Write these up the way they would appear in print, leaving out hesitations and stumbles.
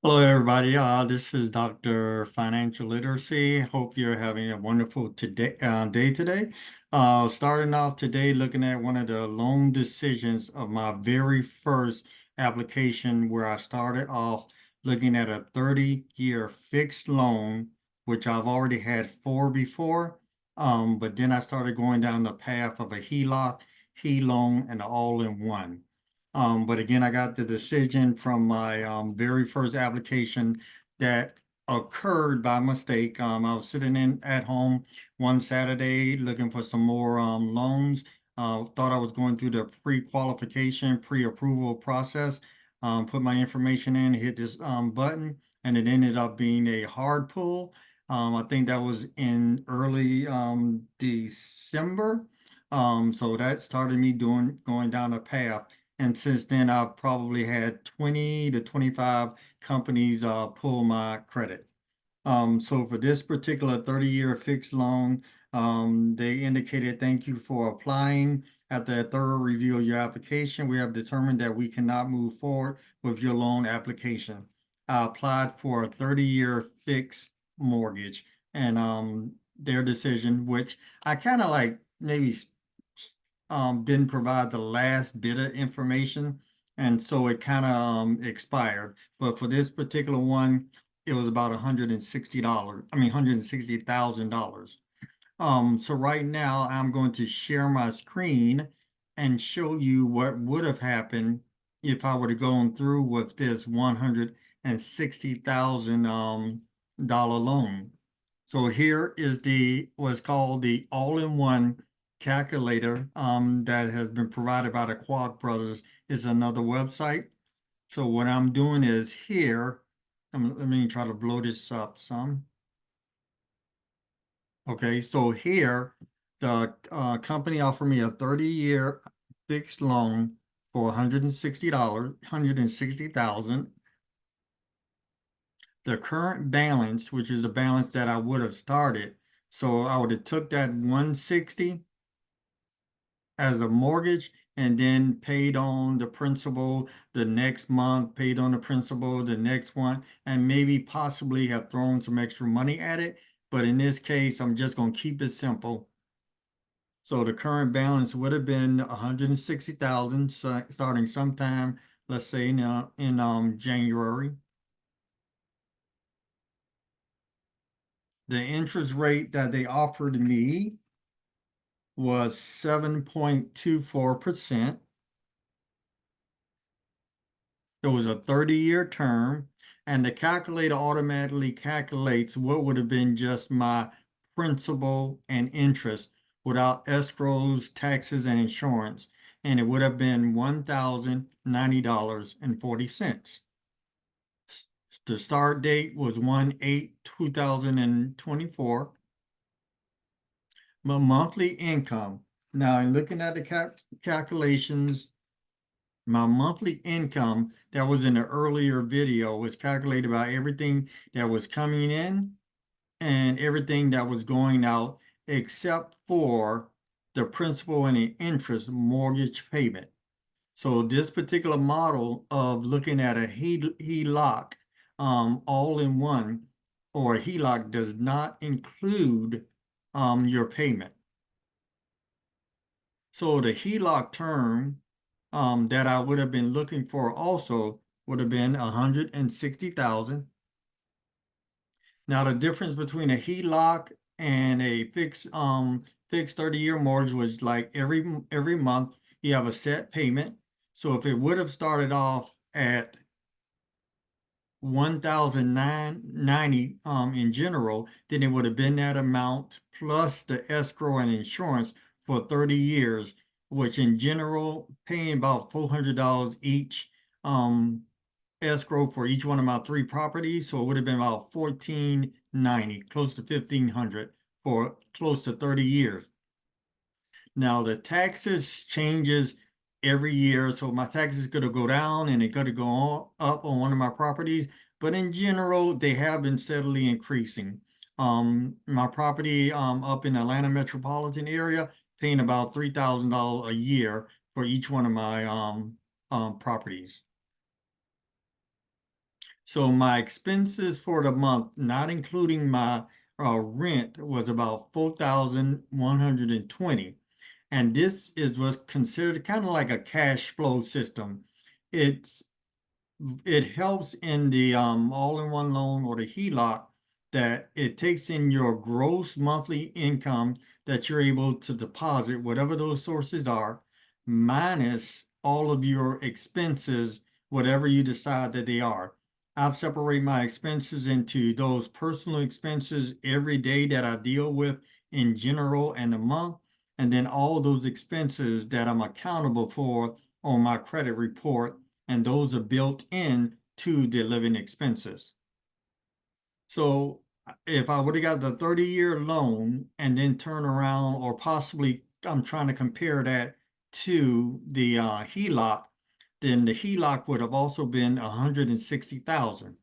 Hello, everybody. This is Dr. Financial Literacy. Hope you're having a wonderful day today. Starting off today, looking at one of the loan decisions of my very first application, where I started off looking at a 30-year fixed loan, which I've already had four before. But then I started going down the path of a HELOC, HELOAN, and all-in-one. But again, I got the decision from my very first application that occurred by mistake. I was sitting in at home one Saturday looking for some more loans. Thought I was going through the pre-qualification, pre-approval process. Put my information in, hit this button, and it ended up being a hard pull. I think that was in early December. So that started me going down a path. And since then, I've probably had 20 to 25 companies pull my credit. So for this particular 30-year fixed loan, they indicated, thank you for applying. After a thorough review of your application, we have determined that we cannot move forward with your loan application. I applied for a 30-year fixed mortgage, and their decision, which I kind of like maybe didn't provide the last bit of information, and so it kind of expired. But for this particular one, it was about $160. I mean, $160,000. So right now I'm going to share my screen and show you what would have happened if I would have gone through with this $160,000 dollar loan. So here is the what's called the all-in-one calculator that has been provided by the Quad Brothers. Is another website. So what I'm doing is here, let me try to blow this up some. Okay, so here, the company offered me a 30-year fixed loan for $160, 160,000. The current balance, which is the balance that I would have started, so I would have took that 160 as a mortgage and then paid on the principal the next month, paid on the principal the next one, and maybe possibly have thrown some extra money at it. But in this case, I'm just going to keep it simple. So the current balance would have been 160,000 starting sometime, let's say in January. The interest rate that they offered me was 7.24%. It was a 30-year term, and the calculator automatically calculates what would have been just my principal and interest without escrows, taxes, and insurance, and it would have been $1,090.40. The start date was 1/8/2024. My monthly income. Now, in looking at the calculations, my monthly income that was in the earlier video was calculated by everything that was coming in and everything that was going out, except for the principal and the interest mortgage payment. So this particular model of looking at a HELOC all in one, or a HELOC, does not include your payment. So the HELOC term that I would have been looking for also would have been 160,000. Now the difference between a HELOC and a fixed 30-year mortgage was like every month you have a set payment. So if it would have started off at 1,990 in general, then it would have been that amount plus the escrow and insurance for 30 years, which in general paying about $400 each escrow for each one of my three properties. So it would have been about 1,490, close to 1,500 for close to 30 years. Now the taxes changes every year, so my taxes could go down and it could go up on one of my properties, but in general, they have been steadily increasing. My property up in Atlanta metropolitan area, paying about $3,000 a year for each one of my properties. So my expenses for the month, not including my rent, was about 4,120. And this is what's considered kind of like a cash flow system. It's it helps in the all-in-one loan or the HELOC that it takes in your gross monthly income that you're able to deposit, whatever those sources are, minus all of your expenses, whatever you decide that they are. I've separated my expenses into those personal expenses every day that I deal with in general and a month, and then all those expenses that I'm accountable for on my credit report, and those are built in to the living expenses. So if I would have got the 30-year loan and then turn around, or possibly I'm trying to compare that to the HELOC, then the HELOC would have also been 160,000.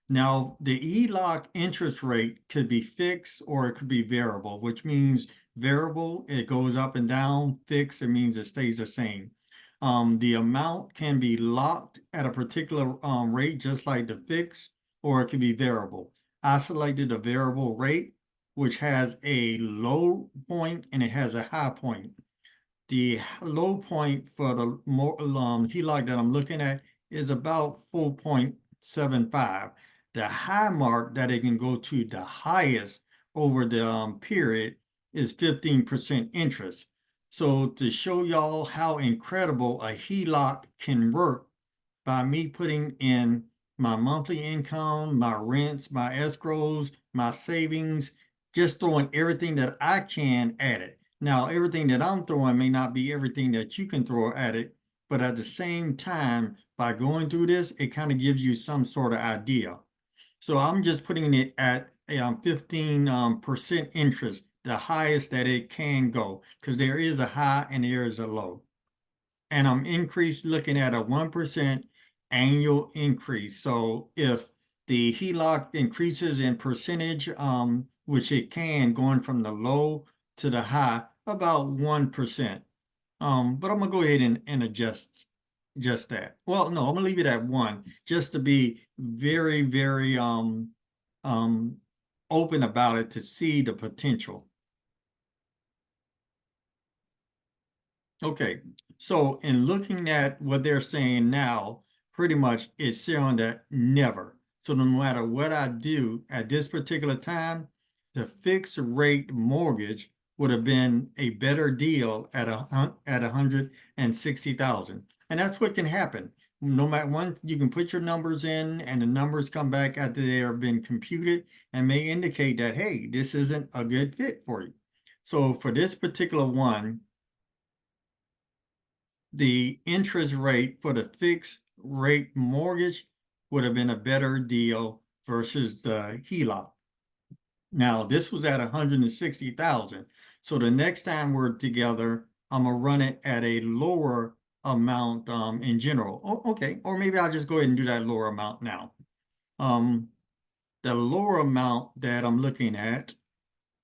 Now, the HELOC interest rate could be fixed or it could be variable, which means variable, it goes up and down. Fixed, it means it stays the same. The amount can be locked at a particular rate, just like the fixed, or it can be variable. I selected a variable rate, which has a low point and it has a high point. The low point for the HELOC that I'm looking at is about 4.75. The high mark that it can go to, the highest over the period, is 15% interest. So to show y'all how incredible a HELOC can work, by me putting in my monthly income, my rents, my escrows, my savings, just throwing everything that I can at it. Now, everything that I'm throwing may not be everything that you can throw at it, but at the same time, by going through this, it kind of gives you some sort of idea. So I'm just putting it at 15% interest, the highest that it can go, because there is a high and there is a low. And I'm looking at a 1% annual increase. So if the HELOC increases in percentage, which it can, going from the low to the high, about 1%. But I'm gonna go ahead and adjust just that. Well, no, I'm gonna leave it at 1, just to be very, very um open about it, to see the potential. Okay, so in looking at what they're saying now, pretty much it's showing that never. So no matter what I do at this particular time, the fixed rate mortgage would have been a better deal at 160,000. And that's what can happen. No matter when you can put your numbers in and the numbers come back after they have been computed and may indicate that, hey, this isn't a good fit for you. So for this particular one, the interest rate for the fixed rate mortgage would have been a better deal versus the HELOC. Now, this was at 160,000. So the next time we're together, I'm gonna run it at a lower amount in general. Okay, or maybe I'll just go ahead and do that lower amount now. Um, the lower amount that I'm looking at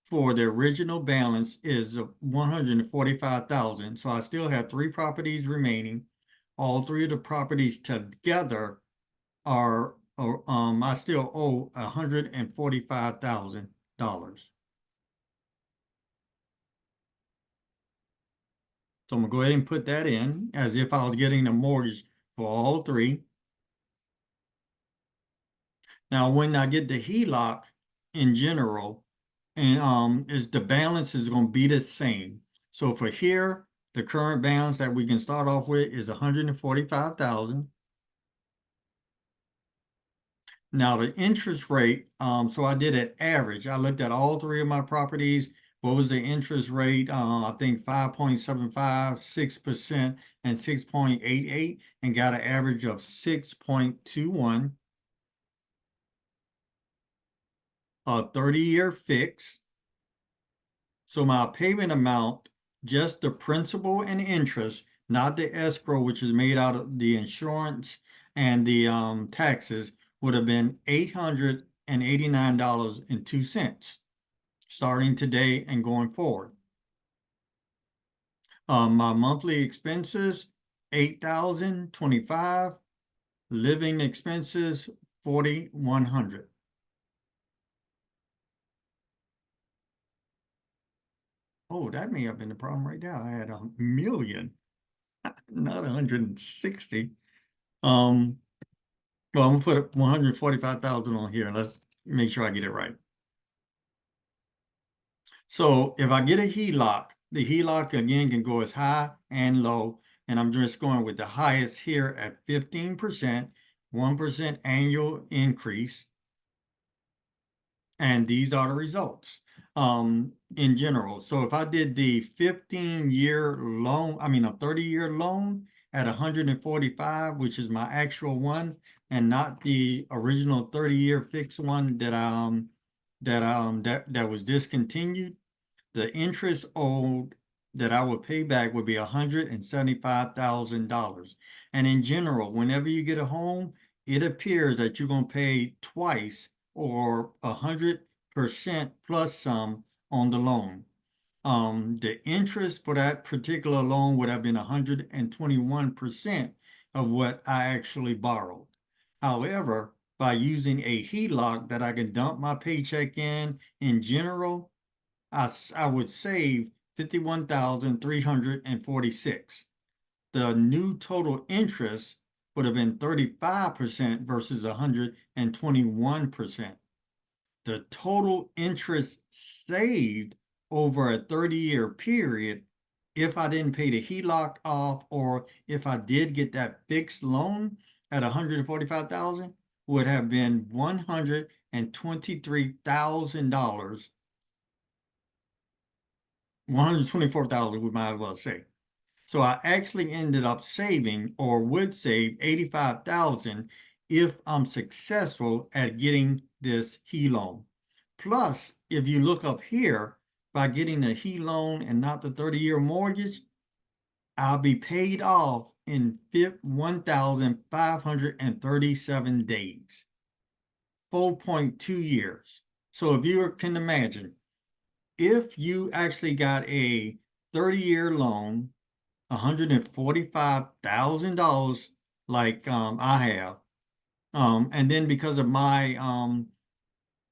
for the original balance is 145,000. So I still have 3 properties remaining. All 3 of the properties together I still owe $145,000. So I'm gonna go ahead and put that in as if I was getting a mortgage for all 3. Now, when I get the HELOC in general, and is the balance is going to be the same. So for here, the current balance that we can start off with is 145,000. Now the interest rate, so I did an average. I looked at all 3 of my properties. What was the interest rate? I think 5.75, 6%, and 6.88, and got an average of 6.21. A 30-year fix. So my payment amount, just the principal and interest, not the escrow, which is made out of the insurance and the taxes, would have been $889.02, starting today and going forward. My monthly expenses, $8,025. Living expenses, 4,100. Oh, that may have been the problem right now. I had 1,000,000, not 160. Um, well, I'm gonna put 145,000 on here. Let's make sure I get it right. So if I get a HELOC, the HELOC again can go as high and low, and I'm just going with the highest here at 15%, 1% annual increase. And these are the results in general. So if I did the 15-year loan, I mean a 30-year loan at 145, which is my actual one, and not the original 30-year fixed one that was discontinued, the interest owed that I would pay back would be $175,000. And in general, whenever you get a home, it appears that you're going to pay twice or 100% plus some on the loan. The interest for that particular loan would have been 121% of what I actually borrowed. However, by using a HELOC that I can dump my paycheck in general, I would save 51,346. The new total interest would have been 35% versus 121%. The total interest saved over a 30-year period, if I didn't pay the HELOC off or if I did get that fixed loan at 145,000, would have been $123,000, 124,000 we might as well say. So I actually ended up saving or would save 85,000 if I'm successful at getting this HELOAN. Plus, if you look up here, by getting a HELOAN and not the 30-year mortgage, I'll be paid off in 1,537 days, 4.2 years. So if you can imagine, if you actually got a 30-year loan, $145,000 like I have. And then because of my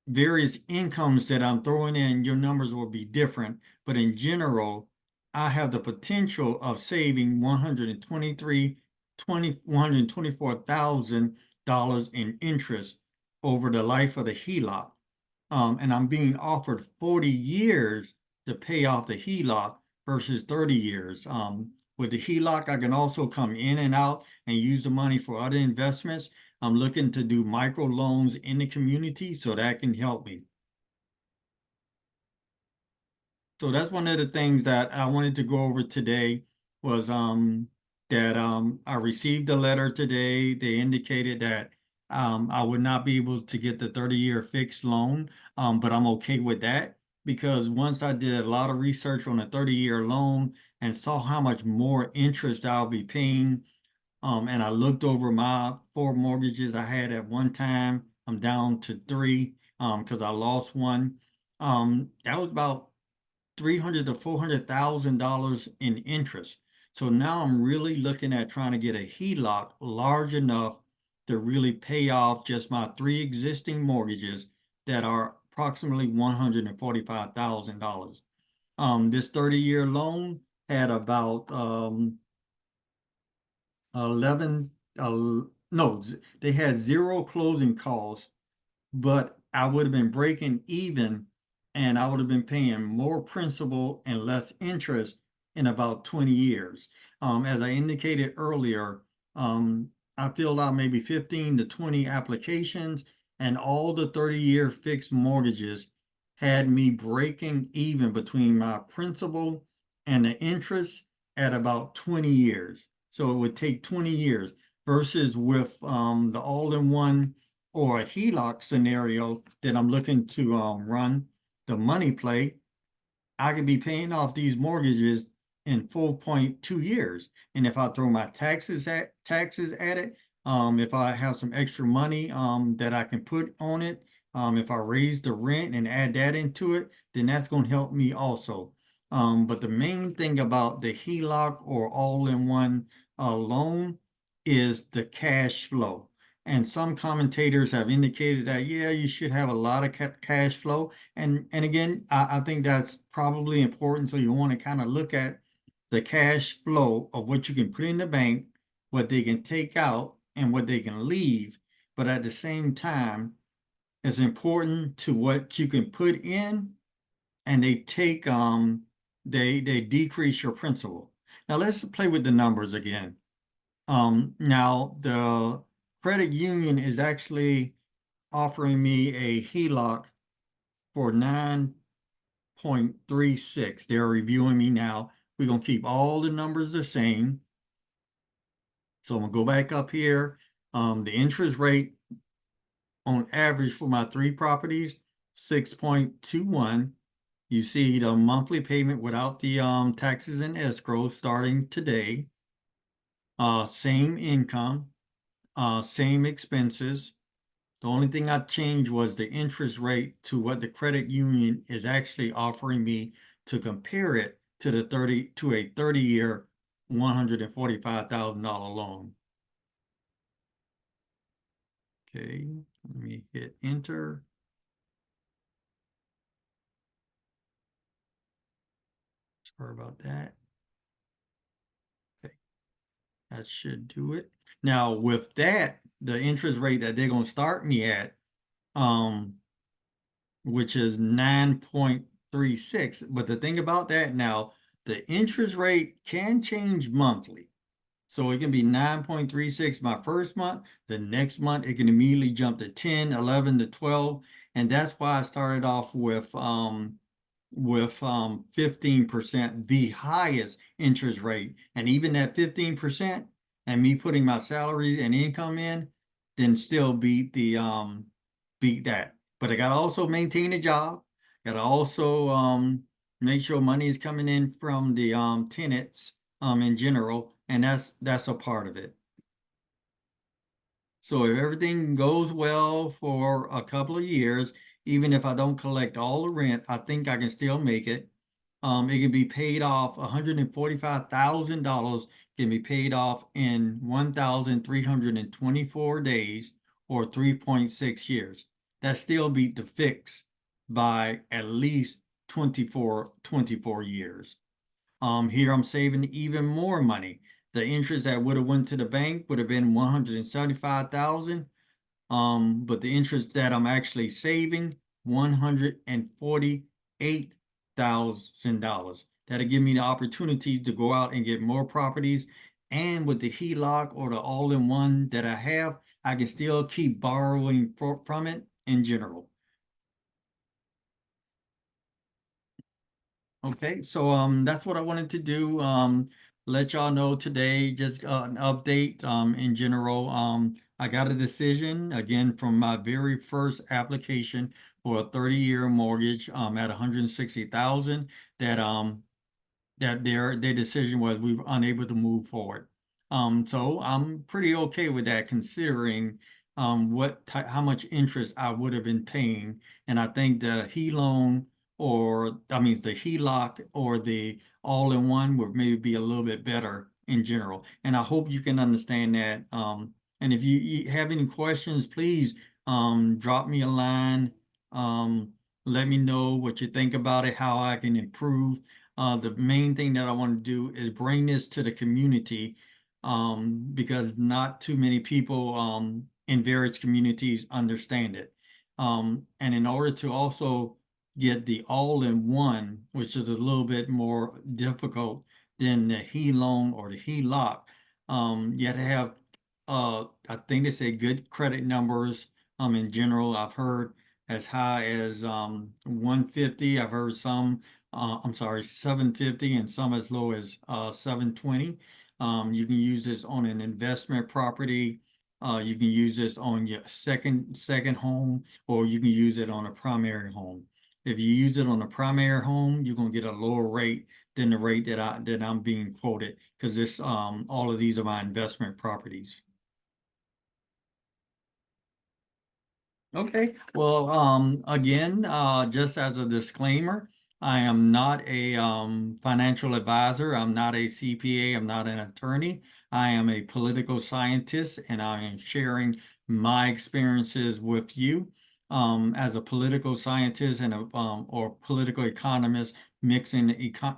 various incomes that I'm throwing in, your numbers will be different. But in general, I have the potential of saving $124,000 in interest over the life of the HELOC. And I'm being offered 40 years to pay off the HELOC versus 30 years. With the HELOC, I can also come in and out and use the money for other investments. I'm looking to do micro loans in the community, so that can help me. So that's one of the things that I wanted to go over today was that I received a letter today. They indicated that I would not be able to get the 30-year fixed loan, but I'm okay with that because once I did a lot of research on a 30-year loan and saw how much more interest I'll be paying, and I looked over my 4 mortgages I had at one time. I'm down to 3 because I lost one. That was about 300 to $400,000 in interest. So now I'm really looking at trying to get a HELOC large enough to really pay off just my 3 existing mortgages that are approximately $145,000. This 30-year loan had about 11, no, they had 0 closing costs, but I would have been breaking even and I would have been paying more principal and less interest in about 20 years. As I indicated earlier, I filled out maybe 15 to 20 applications, and all the 30-year fixed mortgages had me breaking even between my principal and the interest at about 20 years. So it would take 20 years versus with the all-in-one or a HELOC scenario that I'm looking to run the money play, I could be paying off these mortgages in 4.2 years. And if I throw my taxes at it, if I have some extra money that I can put on it, if I raise the rent and add that into it, then that's going to help me also. But the main thing about the HELOC or all-in-one loan is the cash flow. And some commentators have indicated that, yeah, you should have a lot of cash flow. And again, I think that's probably important. So you want to kind of look at the cash flow of what you can put in the bank, what they can take out, and what they can leave. But at the same time, it's important to what you can put in, and they decrease your principal. Now let's play with the numbers again. Now the credit union is actually offering me a HELOC for 9.36. They're reviewing me now. We're gonna keep all the numbers the same. So I'm gonna go back up here. The interest rate on average for my three properties, 6.21. You see the monthly payment without the taxes and escrow starting today. Same income, same expenses. The only thing I changed was the interest rate to what the credit union is actually offering me to compare it to a 30-year, $145,000 loan. Okay, let me hit enter. Sorry about that. Okay, that should do it. Now with that, the interest rate that they're gonna start me at, which is 9.36. But the thing about that now, the interest rate can change monthly. So it can be 9.36 my first month. The next month, it can immediately jump to 10, 11 to 12. And that's why I started off with 15%, the highest interest rate. And even that 15% and me putting my salary and income in, then still beat that. But I gotta also maintain a job. Gotta also make sure money is coming in from the tenants in general, and that's a part of it. So if everything goes well for a couple of years, even if I don't collect all the rent, I think I can still make it. It can be paid off, $145,000 can be paid off in 1,324 days or 3.6 years. That still beat the fix by at least 24 years. Here I'm saving even more money. The interest that would have went to the bank would have been 175,000. But the interest that I'm actually saving, $148,000. That'll give me the opportunity to go out and get more properties. And with the HELOC or the all-in-one that I have, I can still keep borrowing from it in general. Okay, so that's what I wanted to do. Let y'all know today, just an update in general. I got a decision again from my very first application for a 30-year mortgage at 160,000 that their decision was we were unable to move forward. So I'm pretty okay with that considering how much interest I would have been paying. And I think the HELOAN or I mean the HELOC or the all-in-one would maybe be a little bit better in general. And I hope you can understand that. And if you have any questions, please drop me a line. Let me know what you think about it, how I can improve. The main thing that I want to do is bring this to the community because not too many people in various communities understand it. And in order to also get the all-in-one, which is a little bit more difficult than the HELOAN or the HELOC, you have to have, I think they say good credit numbers in general. I've heard as high as 150. I've heard some I'm sorry, 750 and some as low as 720. You can use this on an investment property. You can use this on your second home, or you can use it on a primary home. If you use it on a primary home, you're gonna get a lower rate than the rate that I'm being quoted because this all of these are my investment properties. Okay, well, again, just as a disclaimer, I am not a financial advisor. I'm not a CPA. I'm not an attorney. I am a political scientist and I am sharing my experiences with you. As a political scientist and a or political economist, mixing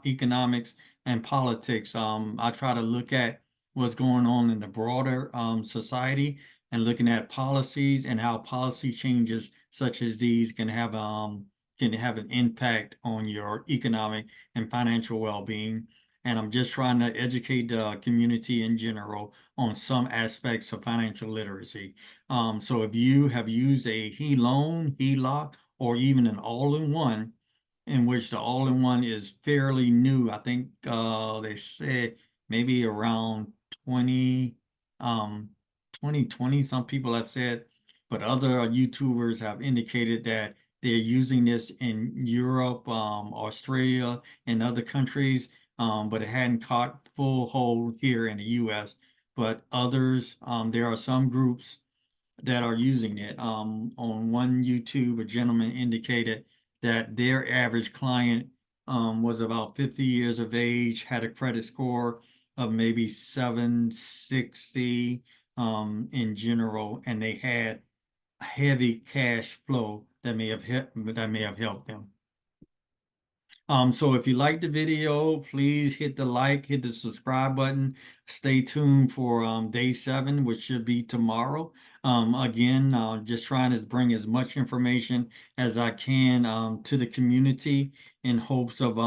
economics and politics, I try to look at what's going on in the broader society and looking at policies and how policy changes such as these can have an impact on your economic and financial well-being. And I'm just trying to educate the community in general on some aspects of financial literacy. So if you have used a HELOAN, HELOC, or even an all-in-one, in which the all-in-one is fairly new, I think they said maybe around 20, 2020, some people have said, but other YouTubers have indicated that they're using this in Europe, Australia, and other countries, but it hadn't caught full hold here in the US. But others, there are some groups that are using it. On one YouTube, a gentleman indicated that their average client was about 50 years of age, had a credit score of maybe 760 in general, and they had heavy cash flow that may have helped them. So if you like the video, please hit the like, hit the subscribe button. Stay tuned for day 7, which should be tomorrow. Again, just trying to bring as much information as I can to the community in hopes of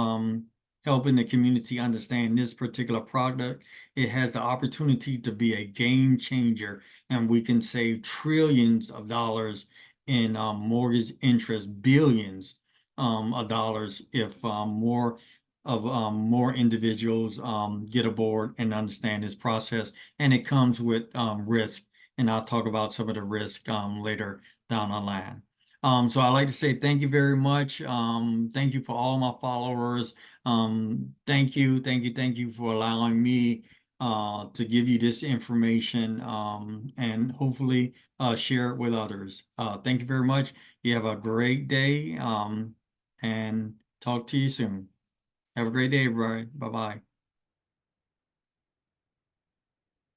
helping the community understand this particular product. It has the opportunity to be a game changer, and we can save trillions of dollars in mortgage interest, billions of dollars if more individuals get aboard and understand this process. And it comes with risk, and I'll talk about some of the risk later down the line. So I'd like to say thank you very much. Thank you for all my followers. Thank you for allowing me to give you this information and hopefully share it with others. Thank you very much. You have a great day and talk to you soon. Have a great day, everybody. Bye-bye.